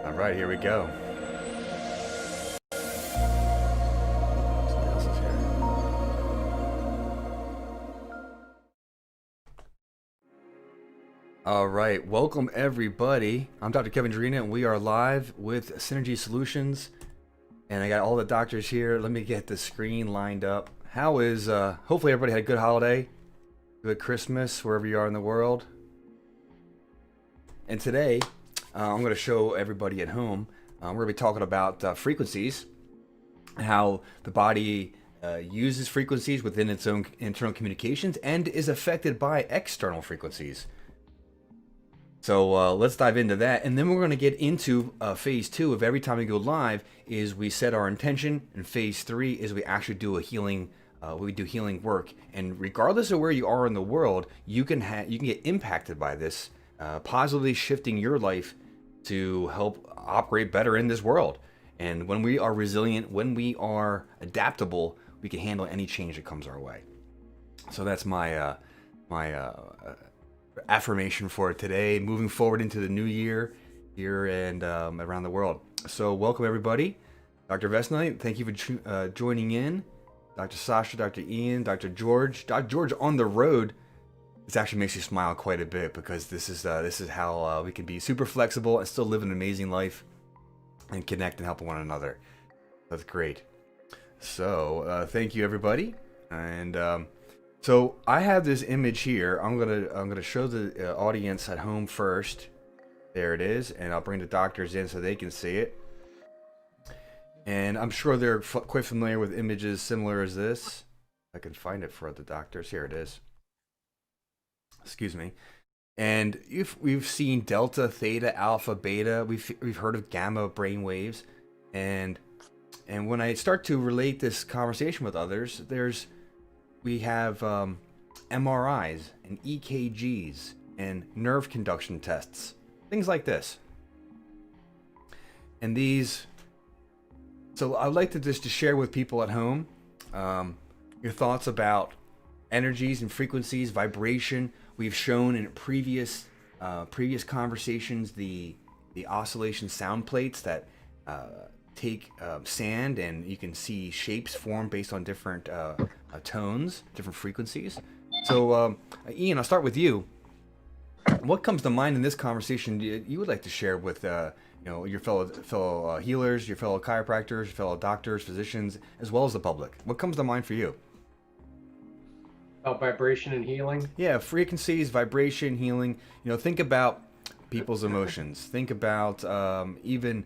All right, here we go. All right, welcome everybody. I'm Dr. Kevin Gyurina, and we are live with Synergy Solutions. And I got all the doctors here. Let me get the screen lined up. How is, hopefully everybody had a good holiday, good Christmas, wherever you are in the world. And today, I'm going to show everybody at home, we're going to be talking about frequencies, how the body uses frequencies within its own internal communications and is affected by external frequencies. So let's dive into that, and then we're going to get into phase 2 of every time we go live is we set our intention, and phase 3 is we actually do a healing. We do healing work, and regardless of where you are in the world, you can get impacted by this, positively shifting your life to help operate better in this world. And when we are resilient, when we are adaptable, we can handle any change that comes our way. So that's my affirmation for today, moving forward into the new year here and around the world. So welcome everybody. Dr. Vesna, thank you for joining in. Dr. Sasha, Dr. Ian, Dr. George. Dr. George on the road. This actually makes you smile quite a bit because this is how we can be super flexible and still live an amazing life and connect and help one another. That's great. So thank you everybody. And so I have this image here. I'm gonna show the audience at home first. There it is, and I'll bring the doctors in so they can see it. And I'm sure they're quite familiar with images similar as this. I can find it for the doctors. Here it is. Excuse me. And if we've seen delta, theta, alpha, beta, we've heard of gamma brain waves, and when I start to relate this conversation with others, we have MRIs and EKGs and nerve conduction tests, things like this. And these, so I'd like to just to share with people at home your thoughts about energies and frequencies, vibration. We've shown in previous conversations the oscillation sound plates that take sand, and you can see shapes form based on different tones, different frequencies. So Ian, I'll start with you. What comes to mind in this conversation you would like to share with your fellow healers, your fellow chiropractors, your fellow doctors, physicians, as well as the public? What comes to mind for you? About vibration and healing? Yeah, frequencies, vibration, healing. Think about people's emotions. Think about even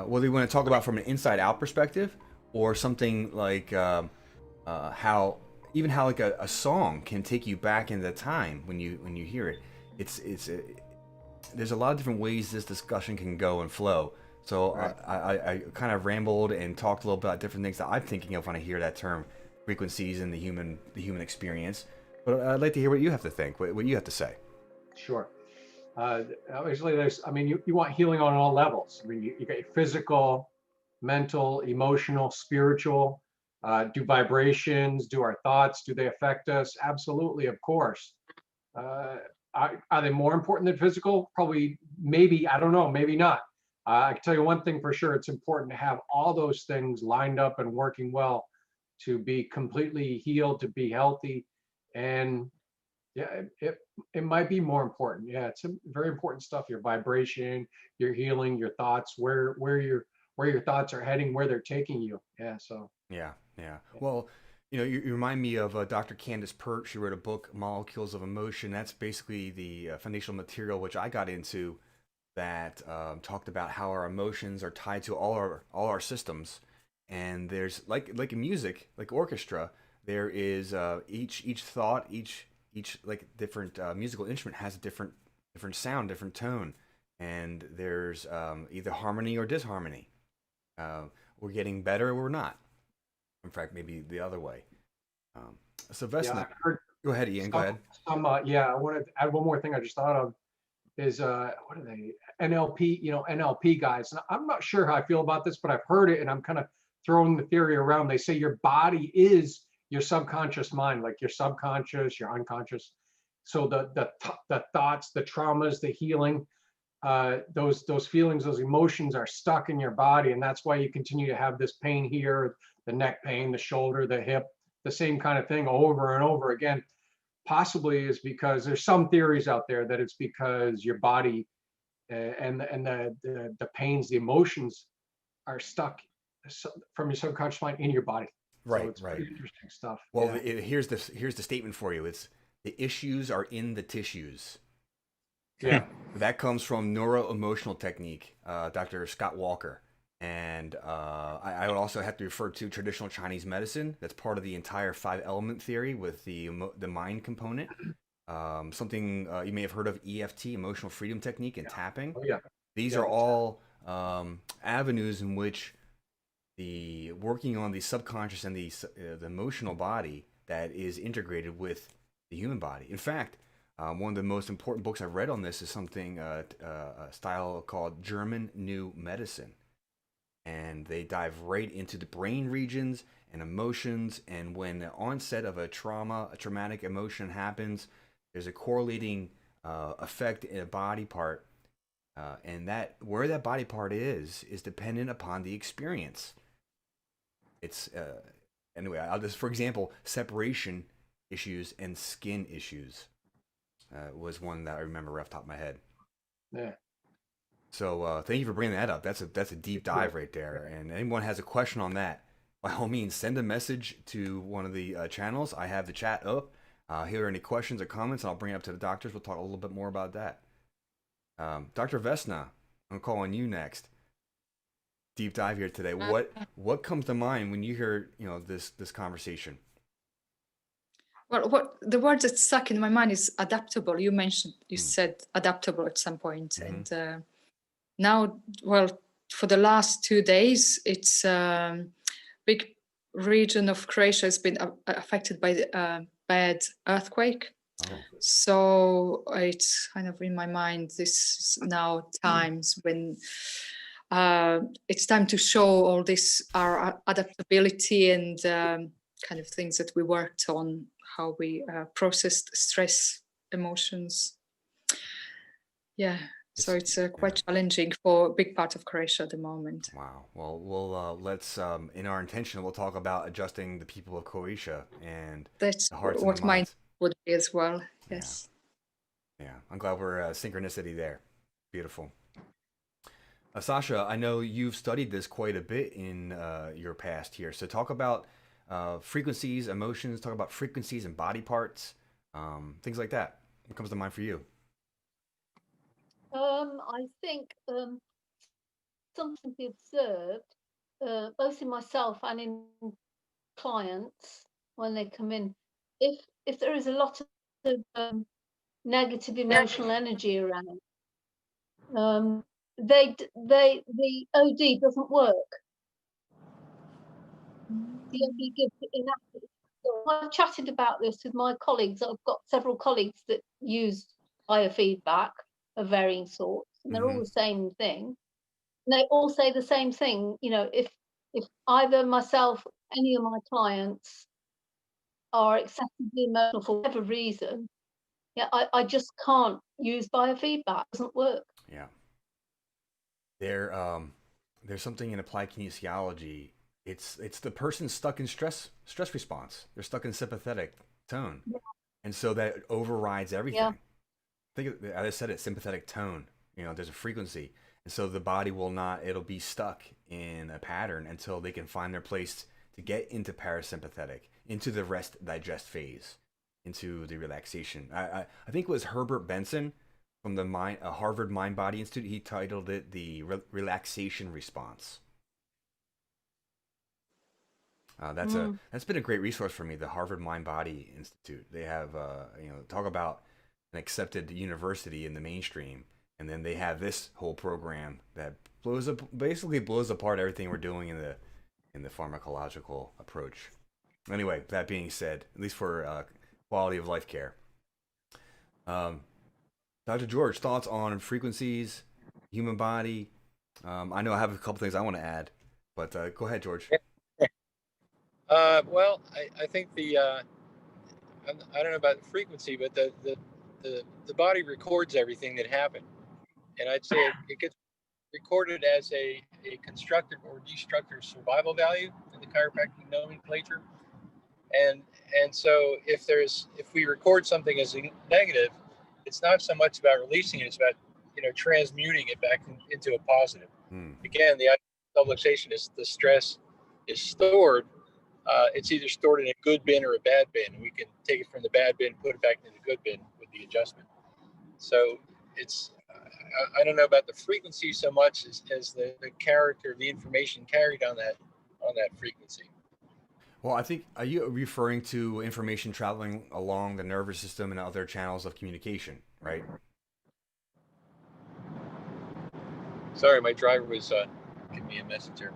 whether you want to talk about from an inside-out perspective, or something like how like a song can take you back into time when you hear it. There's a lot of different ways this discussion can go and flow. So Right. I kind of rambled and talked a little about different things that I'm thinking of when I hear that term, frequencies and the human experience. But I'd like to hear what you have to think, what you have to say. Sure. Obviously, you want healing on all levels. I mean, you got your physical, mental, emotional, spiritual. Do vibrations, do our thoughts, do they affect us? Absolutely, of course. Are they more important than physical? Probably, maybe, I don't know, maybe not. I can tell you one thing for sure, it's important to have all those things lined up and working well to be completely healed, to be healthy. And yeah, it might be more important. Yeah, it's very important stuff. Your vibration, your healing, your thoughts, where your thoughts are heading, where they're taking you. Yeah, so Yeah. Well, you remind me of Dr. Candace Pert. She wrote a book, Molecules of Emotion. That's basically the foundational material which I got into that talked about how our emotions are tied to all our systems. And there's like in music, like orchestra, there is each thought, each like different musical instrument has a different sound, different tone, and there's either harmony or disharmony. We're getting better or we're not. In fact, maybe the other way. So yeah, Vesna, I've heard go ahead, Ian. Go some ahead. yeah, I wanted to add one more thing I just thought of is what are they? NLP, NLP guys. And I'm not sure how I feel about this, but I've heard it and I'm kind of throwing the theory around. They say your body is your subconscious mind, like your subconscious, your unconscious. So the thoughts, the traumas, the healing, those feelings, those emotions are stuck in your body, and that's why you continue to have this pain here, the neck pain, the shoulder, the hip, the same kind of thing over and over again. Possibly is because there's some theories out there that it's because your body and the pains, the emotions are stuck from your subconscious mind in your body. So Right, it's right. pretty interesting stuff. Well, Yeah. here's the statement for you. It's the issues are in the tissues. Yeah. That comes from neuro-emotional technique, Dr. Scott Walker. And I would also have to refer to traditional Chinese medicine. That's part of the entire five element theory with the mind component. Something you may have heard of EFT, emotional freedom technique, and tapping. Oh, yeah. These Yeah. are all avenues in which the working on the subconscious and the emotional body that is integrated with the human body. In fact, one of the most important books I've read on this is something a style called German New Medicine, and they dive right into the brain regions and emotions. And when the onset of a traumatic emotion happens, there's a correlating effect in a body part, and that where that body part is dependent upon the experience. It's anyway. I'll just, for example, separation issues and skin issues was one that I remember right off the top of my head. Yeah. So thank you for bringing that up. That's a deep dive right there. And anyone has a question on that, by all means, send a message to one of the channels. I have the chat up. Here are any questions or comments, and I'll bring it up to the doctors. We'll talk a little bit more about that. Dr. Vesna, I'm calling you next. Deep dive here today. What comes to mind when you hear this conversation? Well, what the word that stuck in my mind is adaptable. You said adaptable at some point, and now, well, for the last 2 days, it's big region of Croatia has been affected by the bad earthquake. Oh. So it's kind of in my mind. This is now times when it's time to show all this our adaptability and kind of things that we worked on, how we processed stress, emotions. Yeah. So it's quite challenging for a big part of Croatia at the moment. Wow. Well, let's in our intention, we'll talk about adjusting the people of Croatia and that's the hearts what and the minds. mine would be as well. Yes. Yeah. I'm glad we're synchronicity there. Beautiful. Sasha, I know you've studied this quite a bit in your past here. So talk about frequencies, emotions. Talk about frequencies and body parts, things like that. What comes to mind for you? I think something to be observed, both in myself and in clients when they come in. If there is a lot of negative emotional energy around, the OD doesn't work. The OD gives it inaccurate. So I've chatted about this with my colleagues. I've got several colleagues that use biofeedback of varying sorts, and they're all the same thing. And they all say the same thing. If either myself, any of my clients are excessively emotional for whatever reason, I just can't use biofeedback. It doesn't work. Yeah. There's something in applied kinesiology. It's the person stuck in stress response. They're stuck in sympathetic tone, and so that overrides everything. Yeah. Think of, as I said, it sympathetic tone. There's a frequency, and so the body will not. It'll be stuck in a pattern until they can find their place to get into parasympathetic, into the rest digest phase, into the relaxation. I think it was Herbert Benson from the Harvard Mind Body Institute. He titled it the relaxation response. That's been a great resource for me. The Harvard Mind Body Institute. They have talk about an accepted university in the mainstream, and then they have this whole program that basically blows apart everything we're doing in the pharmacological approach. Anyway, that being said, at least for quality of life care. Dr. George, thoughts on frequencies, human body? I know I have a couple things I want to add, but go ahead, George. Well, I think I don't know about the frequency, but the body records everything that happened, And I'd say it gets recorded as a constructive or destructive survival value in the chiropractic nomenclature. And so if we record something as a negative, it's not so much about releasing it, it's about transmuting it back into a positive. Again, the subluxation is the stress is stored. It's either stored in a good bin or a bad bin. We can take it from the bad bin, put it back in the good bin with the adjustment. So it's I don't know about the frequency so much as the character, the information carried on that frequency. Well, I think, are you referring to information traveling along the nervous system and other channels of communication, right? Sorry, my driver was giving me a message here.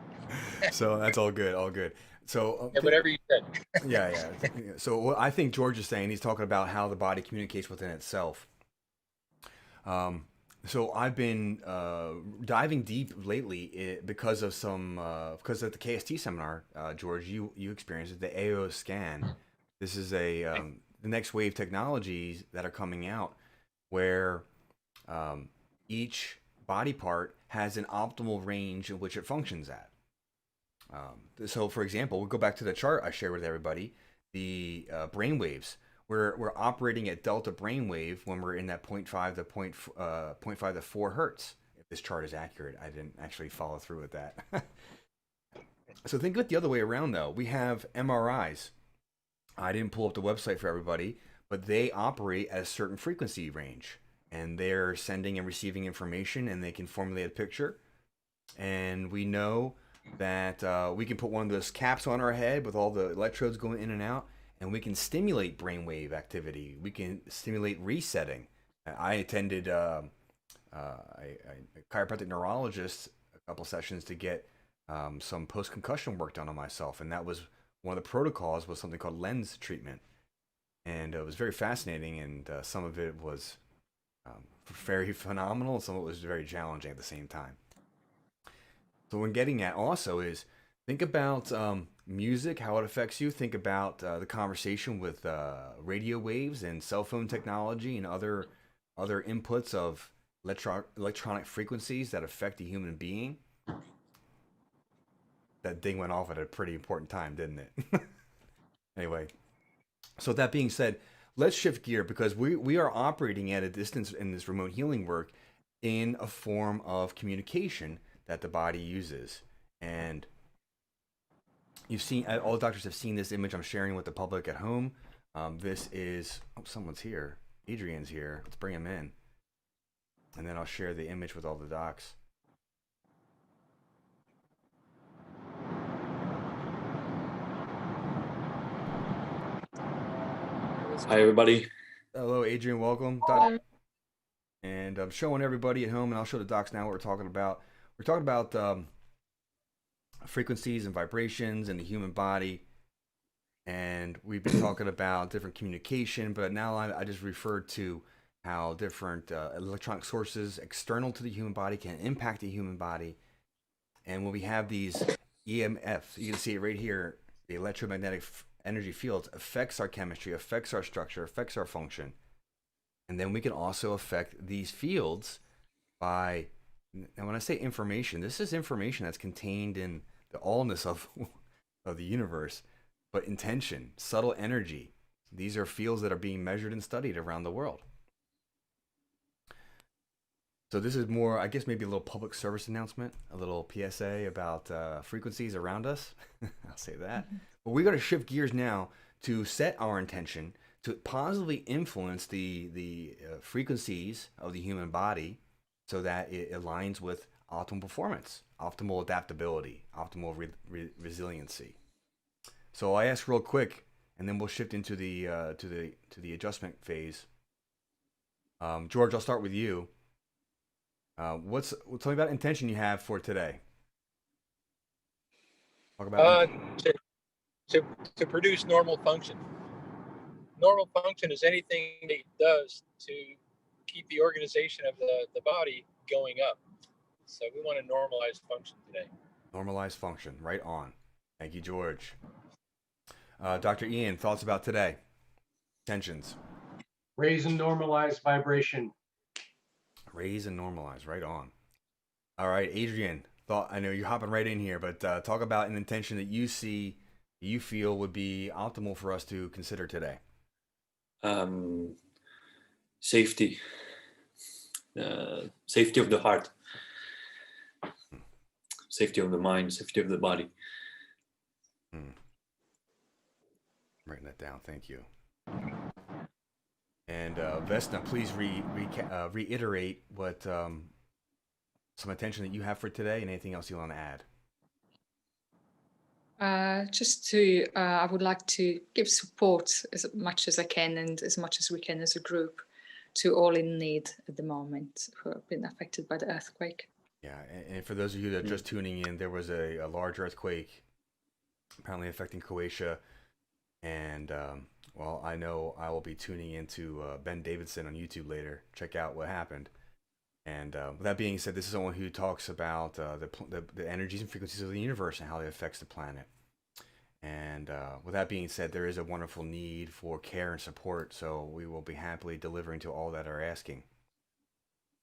So that's all good, all good. So yeah, whatever you said. yeah. So what I think George is saying, he's talking about how the body communicates within itself. So I've been diving deep lately because of because of the KST seminar, George, you experienced it, the AO scan. This is the next wave technologies that are coming out where each body part has an optimal range in which it functions at. So for example, we'll go back to the chart I shared with everybody, the brain waves. We're operating at delta brainwave when we're in that 0.5 to 0.5 to 4 hertz. If this chart is accurate, I didn't actually follow through with that. So think of it the other way around, though. We have MRIs. I didn't pull up the website for everybody, but they operate at a certain frequency range, and they're sending and receiving information, and they can formulate a picture. And we know that we can put one of those caps on our head with all the electrodes going in and out, and we can stimulate brainwave activity. We can stimulate resetting. I attended a chiropractic neurologist a couple sessions to get some post-concussion work done on myself, and that was one of the protocols was something called lens treatment, and it was very fascinating, and some of it was very phenomenal, and some of it was very challenging at the same time. So what I'm getting at also is think about music, how it affects you. Think about the conversation with radio waves and cell phone technology and other inputs of electronic frequencies that affect the human being. That ding went off at a pretty important time, didn't it? Anyway, so that being said, let's shift gear because we are operating at a distance in this remote healing work in a form of communication that the body uses. And you've seen, all doctors have seen this image I'm sharing with the public at home. This is, someone's here. Adrian's here. Let's bring him in. And then I'll share the image with all the docs. Hi, everybody. Hello, Adrian. Welcome. Hello. And I'm showing everybody at home, and I'll show the docs now what we're talking about. We're talking about frequencies and vibrations in the human body. And we've been talking about different communication, but now I just referred to how different electronic sources external to the human body can impact the human body. And when we have these EMFs, you can see it right here, the electromagnetic energy fields affects our chemistry, affects our structure, affects our function. And then we can also affect these fields by, and when I say information, this is information that's contained in the allness of the universe, but intention, subtle energy. These are fields that are being measured and studied around the world. So this is more, I guess, maybe a little public service announcement, a little PSA about frequencies around us. I'll say that. But we're going to shift gears now to set our intention to positively influence the frequencies of the human body so that it aligns with optimal performance, optimal adaptability, optimal resiliency. So I ask real quick, and then we'll shift into the adjustment phase. George, I'll start with you. Tell me about intention you have for today. Talk about to produce normal function. Normal function is anything that it does to keep the organization of the body going up. So we want to normalize function today. Normalize function, right on. Thank you, George. Dr. Ian, thoughts about today? Tensions. Raise and normalize vibration. Raise and normalize. Right on. All right, Adrian. I know you're hopping right in here, but talk about an intention that you feel would be optimal for us to consider today. Um, Safety, safety of the heart, safety of the mind, safety of the body. Writing that down. Thank you. And Vesna, please reiterate what some attention that you have for today, and anything else you want to add. I would like to give support as much as I can and as much as we can as a group to all in need at the moment who have been affected by the earthquake. Yeah, and for those of you that are just tuning in, there was a large earthquake apparently affecting Croatia, and well, I know I will be tuning into Ben Davidson on YouTube later. Check out what happened. And with that being said, this is someone who talks about the energies and frequencies of the universe and how it affects the planet. And with that being said, there is a wonderful need for care and support, so we will be happily delivering to all that are asking.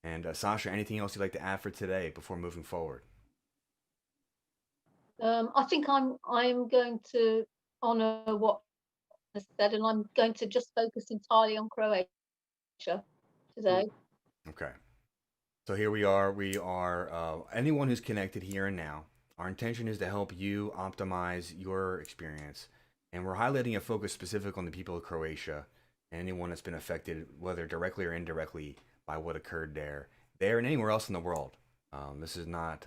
And Sasha, anything else you'd like to add for today before moving forward? I think I'm going to honour what I said, and I'm going to just focus entirely on Croatia today. Okay. So here we are. We are anyone who's connected here and now. Our intention is to help you optimize your experience, and we're highlighting a focus specific on the people of Croatia and anyone that's been affected, whether directly or indirectly, by what occurred there and anywhere else in the world. This is not.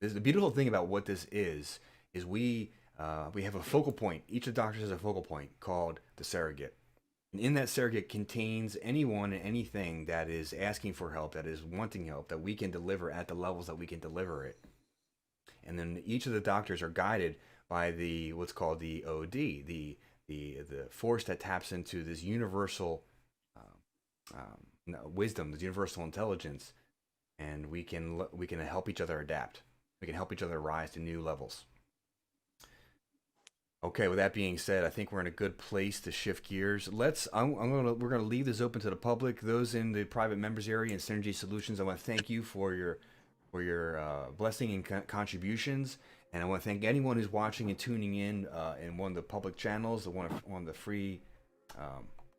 This is the beautiful thing about what this is we have a focal point. Each of the doctors has a focal point called the surrogate. And in that surrogate contains anyone and anything that is asking for help, that is wanting help, that we can deliver at the levels that we can deliver it. And then each of the doctors are guided by what's called the OD, the force that taps into this universal wisdom, this universal intelligence, and we can help each other adapt. We can help each other rise to new levels. Okay, with that being said, I think we're in a good place to shift gears. We're gonna leave this open to the public. Those in the private members area and Synergy Solutions, I want to thank you for your blessing and contributions, and I want to thank anyone who's watching and tuning in one of the public channels, one of the free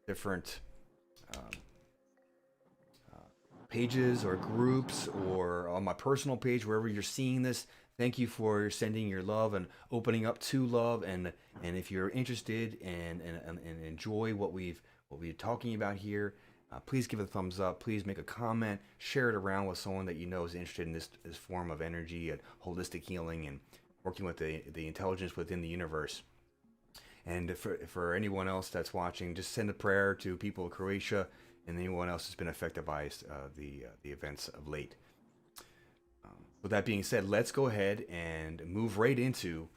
different pages or groups, or on my personal page, wherever you're seeing this. Thank you for sending your love and opening up to love. And if you're interested and enjoy what we're talking about here, please give it a thumbs up. Please make a comment. Share it around with someone that you know is interested in this form of energy and holistic healing and working with the intelligence within the universe. And for anyone else that's watching, just send a prayer to people of Croatia and anyone else who's been affected by the events of late. With that being said, let's go ahead and move right into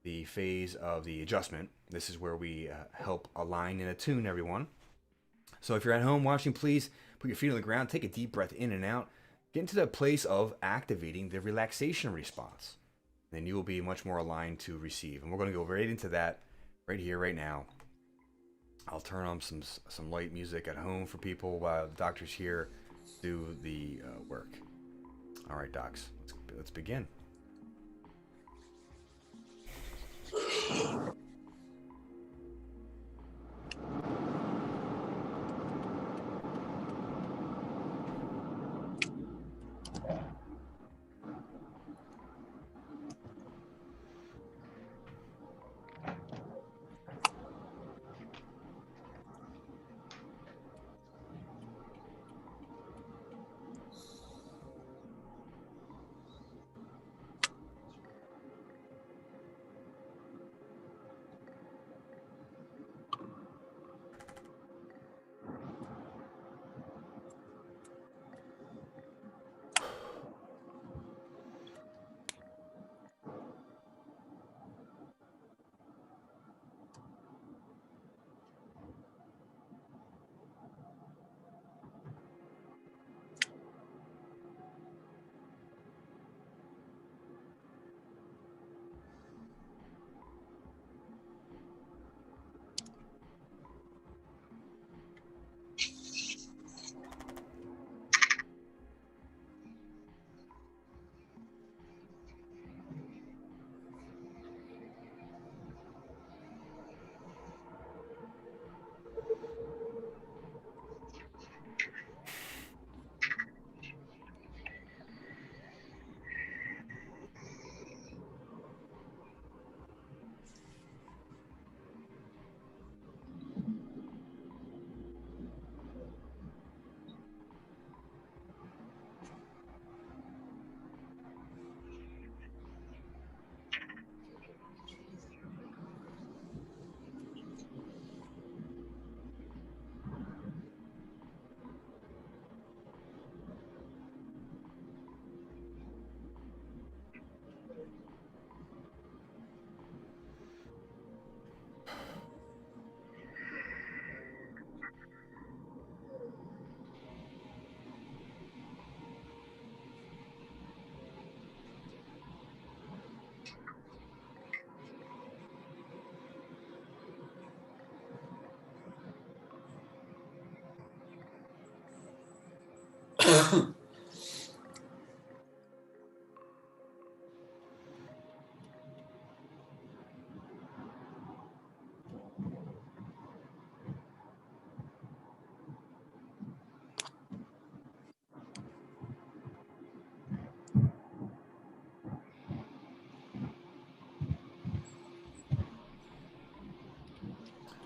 the phase of the adjustment. This is where we help align and attune everyone. So if you're at home watching, please put your feet on the ground, take a deep breath in and out, get into the place of activating the relaxation response. Then you will be much more aligned to receive. And we're going to go right into that right here, right now. I'll turn on some light music at home for people while the doctors here do the work. All right, docs, let's begin.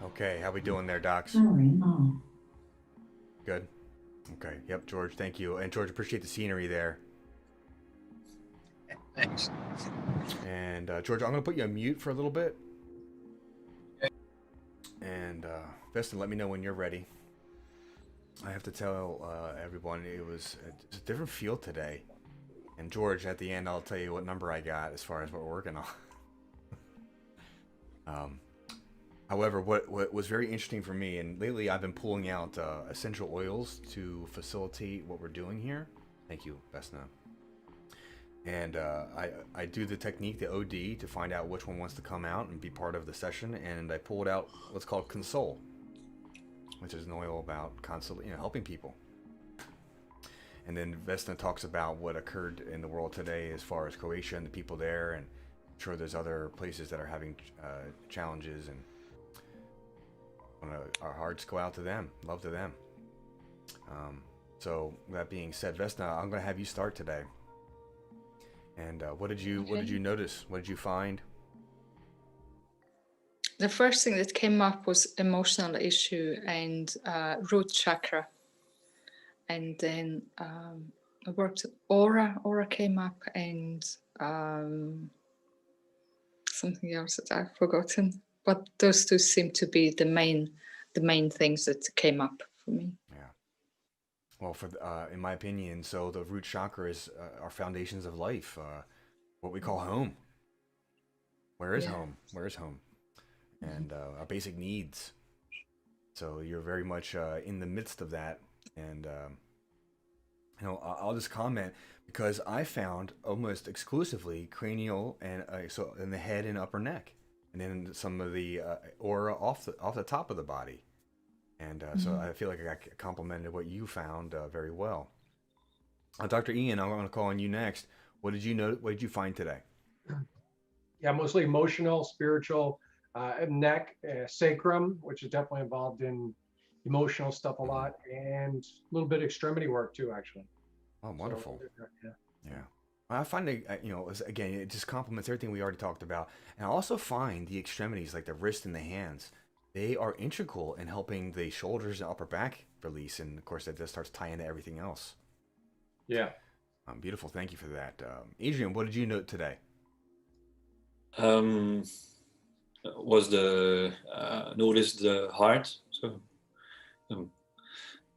Okay, how we doing there, docs? Good. Okay. Yep, George. Thank you. And George, appreciate the scenery there. Thanks. And George, I'm going to put you on mute for a little bit. And Veston, let me know when you're ready. I have to tell everyone it's a different feel today. And George, at the end, I'll tell you what number I got as far as what we're working on. However, what was very interesting for me, and lately I've been pulling out essential oils to facilitate what we're doing here. Thank you, Vesna. And I do the technique, the OD, to find out which one wants to come out and be part of the session. And I pulled out what's called Console, which is an oil about constantly, helping people. And then Vesna talks about what occurred in the world today as far as Croatia and the people there, and I'm sure there's other places that are having challenges, and our hearts go out to them, love to them. So that being said, Vesna, I'm going to have you start today. And what did you notice? What did you find? The first thing that came up was emotional issue and root chakra. And then I worked aura. Aura came up, and something else that I've forgotten. But those two seem to be the main things that came up for me. Yeah. Well, in my opinion, so the root chakra is our foundations of life, what we call home. Where is home? Where is home? And our basic needs. So you're very much in the midst of that. And I'll just comment, because I found almost exclusively cranial and so in the head and upper neck, and then some of the aura off the top of the body. And so I feel like I complimented what you found very well. Dr. Ian, I'm going to call on you next. What did you know? What did you find today? Yeah, mostly emotional, spiritual, neck, sacrum, which is definitely involved in emotional stuff a lot, and a little bit of extremity work too, actually. Oh, wonderful. So, yeah. I find it, again, it just complements everything we already talked about. And I also find the extremities, like the wrist and the hands, they are integral in helping the shoulders and upper back release. And of course, that just starts tying into everything else. Yeah. Beautiful. Thank you for that. Adrian, what did you note today? Was notice the heart, so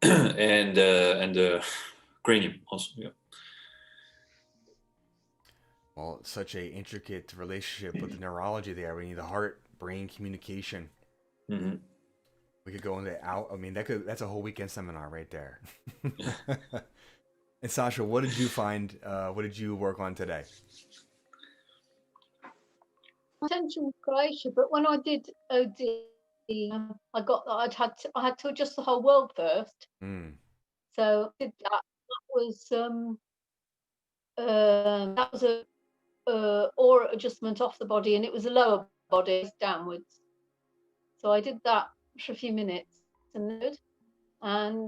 and the cranium also. Yeah. Well, it's such a intricate relationship with the neurology there. We need the heart-brain communication. Mm-hmm. We could go into that's a whole weekend seminar right there. And Sasha, what did you find? What did you work on today? Attention with Croatia, but when I did OD, I had to adjust the whole world first. So I did that. That was a aura adjustment off the body, and it was a lower body downwards. So I did that for a few minutes, and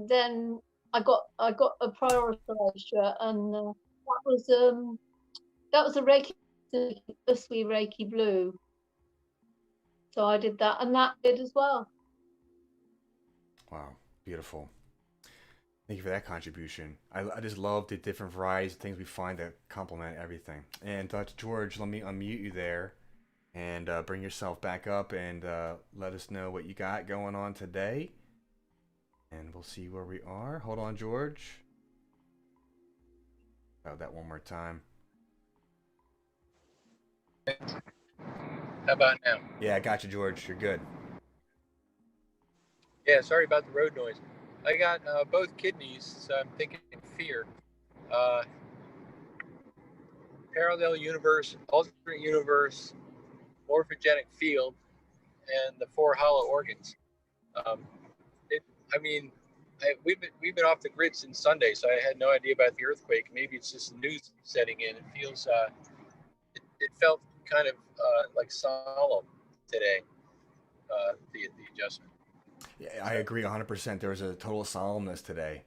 then I got a prioritization, and that was a Reiki, a sweet Reiki blue. So I did that, and that did as well. Wow, beautiful. Thank you for that contribution. I just love the different varieties of things we find that complement everything. And Dr. George, let me unmute you there and bring yourself back up and let us know what you got going on today. And we'll see where we are. Hold on, George. Oh, that one more time. How about now? Yeah, I got you, George. You're good. Yeah, sorry about the road noise. I got both kidneys, so I'm thinking fear. Parallel universe, alternate universe, morphogenic field, and the 4 hollow organs. we've been off the grid since Sunday, so I had no idea about the earthquake. Maybe it's just the news setting in. It feels it felt kind of like solemn today. The adjustment. Yeah, I agree 100%. There was a total solemnness today.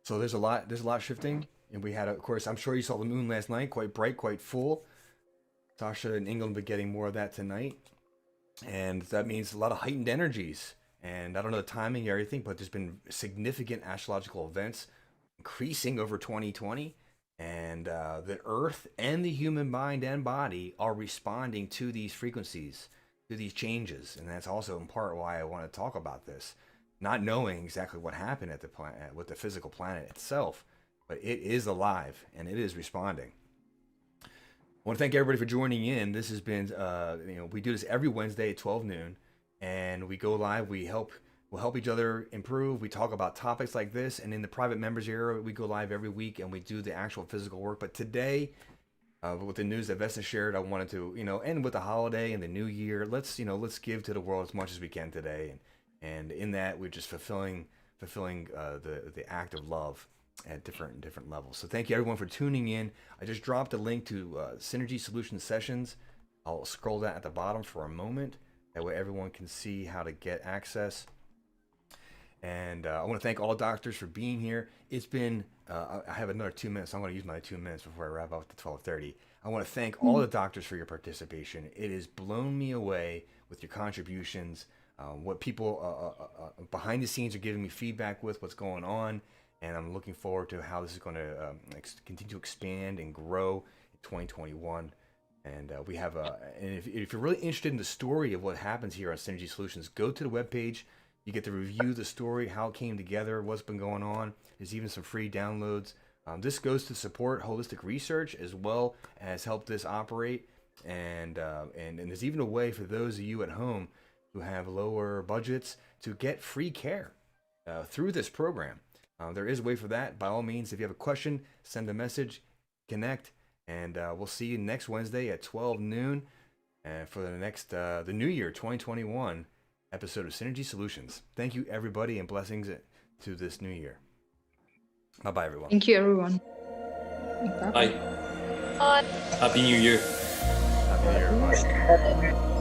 So there's a lot shifting, and we had, of course, I'm sure you saw the moon last night, quite bright, quite full. Sasha in England will be getting more of that tonight, and that means a lot of heightened energies. And I don't know the timing or everything, but there's been significant astrological events increasing over 2020, and the Earth and the human mind and body are responding to these frequencies, to these changes, and that's also in part why I want to talk about this, not knowing exactly what happened at the planet, with the physical planet itself, but it is alive and it is responding. I want to thank everybody for joining in. This has been, we do this every Wednesday at 12 noon, and we go live. We'll help each other improve. We talk about topics like this, and in the private members area, we go live every week and we do the actual physical work. But today, with the news that Vesna shared, I wanted to, end with the holiday and the new year. Let's give to the world as much as we can today, and in that, we're just fulfilling the act of love at different levels. So thank you everyone for tuning in. I just dropped a link to Synergy Solutions Sessions. I'll scroll that at the bottom for a moment. That way everyone can see how to get access. And I want to thank all doctors for being here. It's been, I have another 2 minutes. So I'm going to use my 2 minutes before I wrap up at 12:30. I want to thank all the doctors for your participation. It has blown me away with your contributions, what people behind the scenes are giving me feedback with, what's going on. And I'm looking forward to how this is going to continue to expand and grow in 2021. And we have and if you're really interested in the story of what happens here on Synergy Solutions, go to the webpage. You get to review the story, how it came together, what's been going on. There's even some free downloads. This goes to support holistic research as well as help this operate. And there's even a way for those of you at home who have lower budgets to get free care through this program. There is a way for that. By all means, if you have a question, send a message, connect, and we'll see you next Wednesday at 12 noon for the new year 2021 episode of Synergy Solutions. Thank you, everybody, and blessings to this new year. Bye-bye, everyone. Thank you, everyone. Bye. Bye. Happy New Year. Happy New Year, everybody.